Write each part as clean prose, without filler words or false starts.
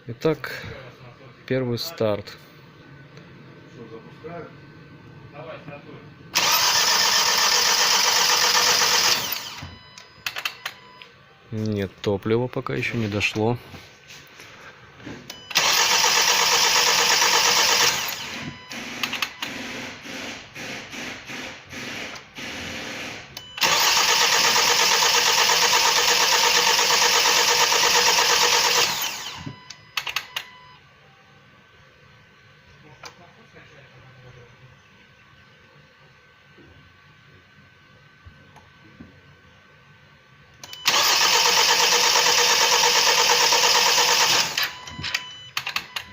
Итак, первый старт. Нет топлива, пока еще не дошло.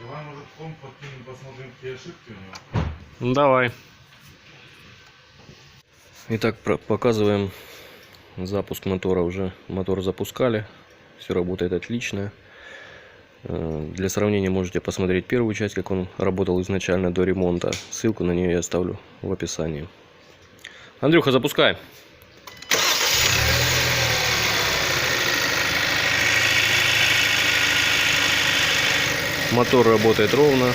Давай, может, комп подкинем, посмотрим, какие ошибки у него. Ну, давай. Итак, показываем запуск мотора. Уже мотор запускали. Все работает отлично. Для сравнения можете посмотреть первую часть, как он работал изначально до ремонта. Ссылку на нее я оставлю в описании. Андрюха, запускай. Мотор работает ровно,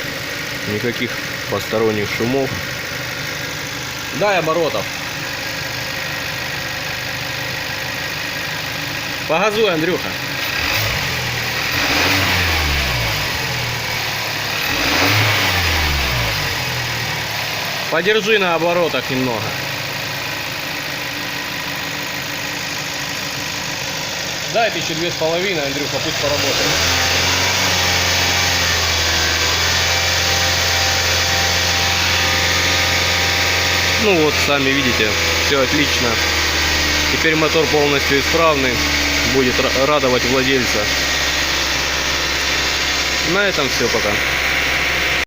никаких посторонних шумов. Дай оборотов. Погазуй, Андрюха. Подержи на оборотах немного. Дай 1500, Андрюха, пусть поработает. Ну вот, сами видите, все отлично. Теперь мотор полностью исправный, будет радовать владельца. На этом все, пока.